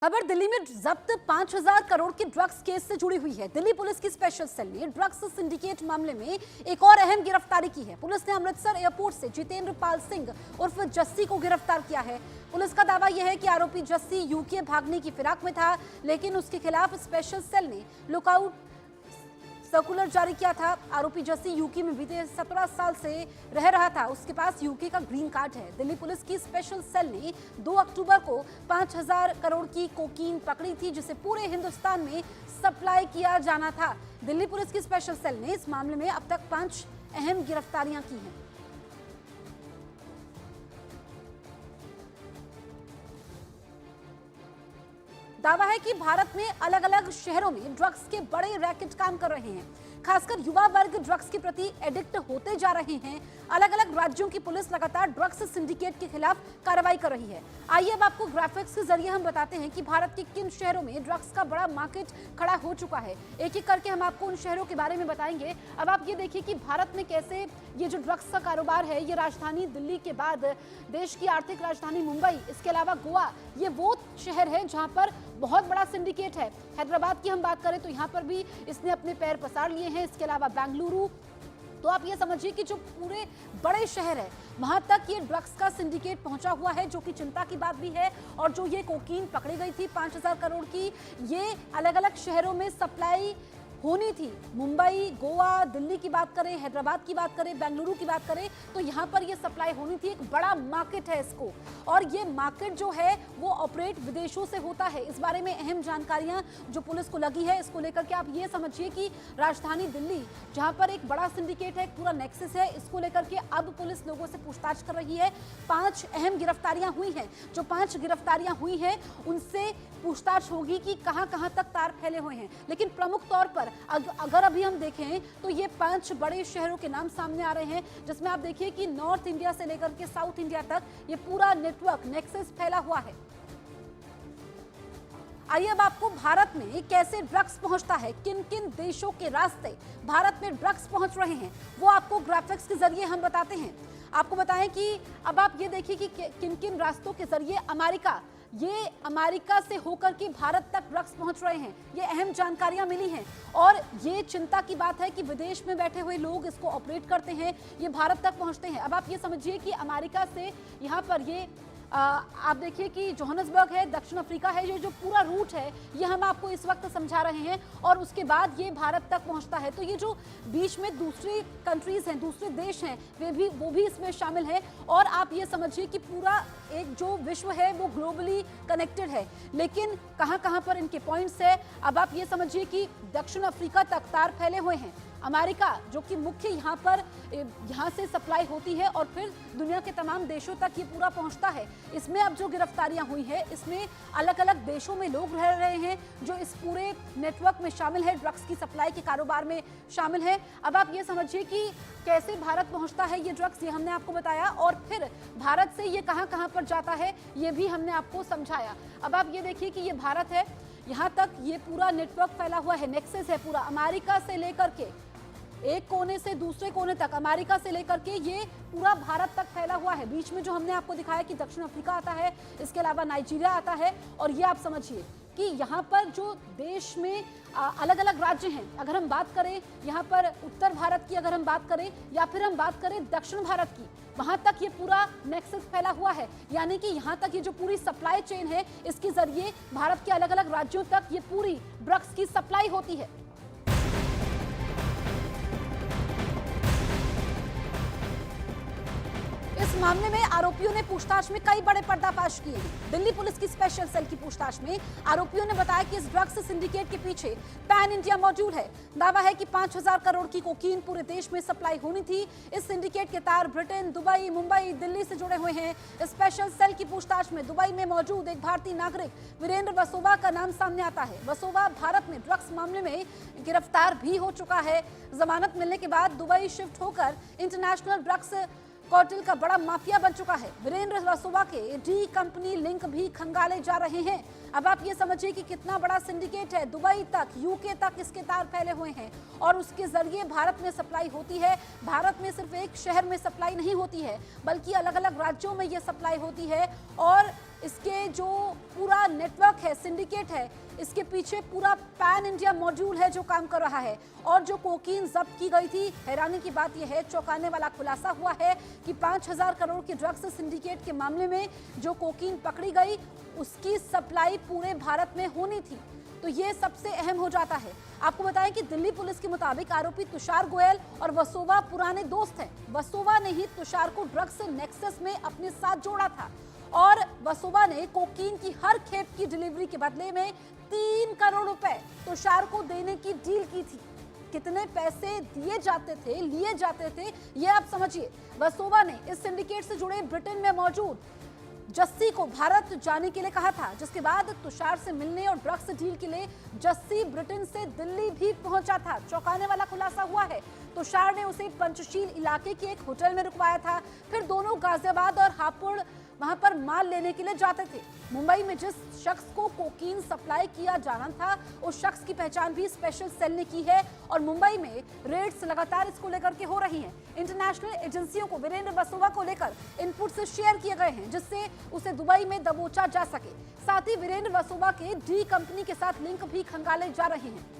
खबर दिल्ली में जब्त 5,000 करोड़ के ड्रग्स केस से जुड़ी हुई है। दिल्ली पुलिस की स्पेशल सेल ने ड्रग्स सिंडिकेट मामले में एक और अहम गिरफ्तारी की है। पुलिस ने अमृतसर एयरपोर्ट से जितेंद्र पाल सिंह उर्फ जस्सी को गिरफ्तार किया है। पुलिस का दावा यह है कि आरोपी जस्सी यूके भागने की फिराक में था, लेकिन उसके खिलाफ स्पेशल सेल ने लुकआउट सर्कुलर जारी किया था। आरोपी जस्सी यूके में बीते 17 साल से रह रहा था। उसके पास यूके का ग्रीन कार्ड है। दिल्ली पुलिस की स्पेशल सेल ने 2 अक्टूबर को 5,000 करोड़ की कोकीन पकड़ी थी, जिसे पूरे हिंदुस्तान में सप्लाई किया जाना था। दिल्ली पुलिस की स्पेशल सेल ने इस मामले में अब तक 5 अहम गिरफ्तारियां की हैं। दावा है कि भारत में अलग अलग शहरों में ड्रग्स के बड़े रैकेट काम कर रहे हैं। खासकर युवा वर्ग ड्रग्स के प्रति एडिक्ट होते जा रहे हैं। अलग अलग राज्यों की पुलिस लगातार ड्रग्स सिंडिकेट के खिलाफ कार्रवाई कर रही है। आइए अब आपको ग्राफिक्स के जरिए हम बताते हैं कि भारत के किन शहरों में ड्रग्स का बड़ा मार्केट खड़ा हो चुका है। एक एक करके हम आपको उन शहरों के बारे में बताएंगे। अब आप ये देखिए कि भारत में कैसे ये जो ड्रग्स का कारोबार है, ये राजधानी दिल्ली के बाद देश की आर्थिक राजधानी मुंबई, इसके अलावा गोवा, ये वो शहर है जहां पर बहुत बड़ा सिंडिकेट है। हैदराबाद की हम बात करें तो यहाँ पर भी इसने अपने पैर पसार लिए हैं। इसके अलावा बेंगलुरु, तो आप ये समझिए कि जो पूरे बड़े शहर है वहां तक ये ड्रग्स का सिंडिकेट पहुंचा हुआ है, जो कि चिंता की बात भी है। और जो ये कोकीन पकड़ी गई थी 5,000 करोड़ की, ये अलग अलग शहरों में सप्लाई होनी थी। मुंबई, गोवा, दिल्ली की बात करें, हैदराबाद की बात करें, बेंगलुरु की बात करें, तो यहाँ पर ये सप्लाई होनी थी। एक बड़ा मार्केट है इसको, और ये मार्केट जो है वो ऑपरेट विदेशों से होता है। इस बारे में अहम जानकारियां जो पुलिस को लगी है, इसको लेकर के आप ये समझिए कि राजधानी दिल्ली जहाँ पर एक बड़ा सिंडिकेट है, एक पूरा नेक्सस है, इसको लेकर के अब पुलिस लोगों से पूछताछ कर रही है। 5 अहम गिरफ्तारियां हुई हैं। जो 5 गिरफ्तारियां हुई हैं उनसे पूछताछ होगी कि कहां कहां तक तार फैले हुए हैं। लेकिन प्रमुख तौर पर अगर अभी हम देखें तो ये 5 बड़े शहरों के नाम सामने आ रहे हैं, जिसमें आप देखिए कि नॉर्थ इंडिया से लेकर के साउथ इंडिया तक ये पूरा नेटवर्क नेक्सस फैला हुआ है। आइए अब आपको भारत में कैसे ड्रग्स पहुंचता है, किन किन देशों के रास्ते भारत में ड्रग्स पहुंच रहे हैं, वो आपको ग्राफिक्स के जरिए हम बताते हैं। आपको बताएं कि अब आप ये देखिए कि किन किन रास्तों के जरिए अमेरिका से होकर के भारत तक ड्रग्स पहुंच रहे हैं। ये अहम जानकारियां मिली हैं, और ये चिंता की बात है कि विदेश में बैठे हुए लोग इसको ऑपरेट करते हैं, ये भारत तक पहुंचते हैं। अब आप ये समझिए कि अमेरिका से यहाँ पर ये आप देखिए कि जोहान्सबर्ग है, दक्षिण अफ्रीका है, ये जो पूरा रूट है ये हम आपको इस वक्त समझा रहे हैं, और उसके बाद ये भारत तक पहुंचता है। तो ये जो बीच में दूसरी कंट्रीज हैं, दूसरे देश हैं, वो भी इसमें शामिल हैं। और आप ये समझिए कि पूरा एक जो विश्व है वो ग्लोबली कनेक्टेड है। लेकिन कहां कहां पर इनके पॉइंट्स है, अब आप ये समझिए कि दक्षिण अफ्रीका तक तार फैले हुए हैं। अमेरिका जो कि मुख्य यहाँ से सप्लाई होती है, और फिर दुनिया के तमाम देशों तक ये पूरा पहुंचता है। इसमें अब जो गिरफ्तारियां हुई है, इसमें अलग अलग देशों में लोग रह रहे हैं जो इस पूरे नेटवर्क में शामिल है, ड्रग्स की सप्लाई के कारोबार में शामिल है। अब आप ये समझिए कि कैसे भारत पहुंचता है ये ड्रग्स, ये हमने आपको बताया, और फिर भारत से ये कहां कहां पर जाता है ये भी हमने आपको समझाया। अब आप ये देखिए कि ये भारत है, यहाँ तक ये पूरा नेटवर्क फैला हुआ है, नेक्सस है पूरा, अमेरिका से लेकर के एक कोने से दूसरे कोने तक, अमेरिका से लेकर के ये पूरा भारत तक फैला हुआ है। बीच में जो हमने आपको दिखाया कि दक्षिण अफ्रीका आता है, इसके अलावा नाइजीरिया आता है, और ये आप समझिए कि यहाँ पर जो देश में अलग अलग राज्य हैं। अगर हम बात करें यहाँ पर उत्तर भारत की, अगर हम बात करें, या फिर हम बात करें दक्षिण भारत की, वहां तक ये पूरा नेक्सस फैला हुआ है। यानी कि यहाँ तक ये जो पूरी सप्लाई चेन है, इसके जरिए भारत के अलग अलग राज्यों तक ये पूरी ड्रग्स की सप्लाई होती है। इस मामले में आरोपियों ने पूछताछ में कई बड़े पर्दाफाश किए हैं। दिल्ली पुलिस की स्पेशल सेल की पूछताछ में आरोपियों ने बताया कि इस ड्रग्स सिंडिकेट के पीछे पैन इंडिया मौजूद है। दावा है कि 5,000 करोड़ की कोकीन पूरे देश में सप्लाई होनी थी। इस सिंडिकेट के तार ब्रिटेन, दुबई, मुंबई, दिल्ली से जुड़े हुए हैं। स्पेशल सेल की पूछताछ में दुबई में मौजूद एक भारतीय नागरिक वीरेंद्र वसोवा का नाम सामने आता है। वसोवा भारत में ड्रग्स मामले में गिरफ्तार भी हो चुका है। जमानत मिलने के बाद दुबई शिफ्ट होकर इंटरनेशनल ड्रग्स कार्टेल का बड़ा माफिया बन चुका है। वीरेंद्र वसोवा के डी कंपनी लिंक भी खंगाले जा रहे हैं। अब आप ये समझिए कि कितना बड़ा सिंडिकेट है, दुबई तक, यूके तक इसके तार फैले हुए हैं, और उसके जरिए भारत में सप्लाई होती है। भारत में सिर्फ एक शहर में सप्लाई नहीं होती है, बल्कि अलग अलग राज्यों में ये सप्लाई होती है, और इसके जो पूरा नेटवर्क है, सिंडिकेट है, इसके पीछे पूरा पैन इंडिया मॉड्यूल है जो काम कर रहा है। और जो कोकीन जब्त की गई थी, हैरानी की बात यह है, चौंकाने वाला खुलासा हुआ है कि 5000 करोड़ के ड्रग्स सिंडिकेट के मामले में जो कोकीन पकड़ी गई उसकी सप्लाई पूरे भारत में होनी थी। तो ये सबसे अहम हो जाता है। आपको बताएं कि दिल्ली पुलिस के मुताबिक आरोपी तुषार गोयल और वसोवा पुराने दोस्त हैं। वसोवा ने ही तुषार को ड्रग्स नेक्सस में अपने साथ जोड़ा था और वसोवा ने कोकीन की हर खेप की डिलीवरी के बदले में 3 करोड़ रुपए तुषार को देने की डील की थी। कितने पैसे दिए जाते थे, लिए जाते थे, ये आप समझिए। वसोवा ने इस सिंडिकेट से जुड़े ब्रिटेन में मौजूद जस्सी को भारत जाने के लिए कहा था, जिसके बाद तुषार से मिलने और ड्रग्स डील के लिए जस्सी ब्रिटेन से दिल्ली भी पहुंचा था। चौंकाने वाला खुलासा हुआ है। तुषार ने उसे पंचशील इलाके के एक होटल में रुकवाया था। फिर दोनों गाजियाबाद और हापुड़ वहां पर माल लेने के लिए जाते थे। मुंबई में जिस शख्स को कोकीन सप्लाई किया जाना था, उस शख्स की पहचान भी स्पेशल सेल ने की है और मुंबई में रेड्स लगातार इसको लेकर के हो रही हैं। इंटरनेशनल एजेंसियों को वीरेंद्र वसोवा को लेकर इनपुट से शेयर किए गए हैं, जिससे उसे दुबई में दबोचा जा सके। साथ ही वीरेंद्र वसोवा के डी कंपनी के साथ लिंक भी खंगाले जा रहे हैं।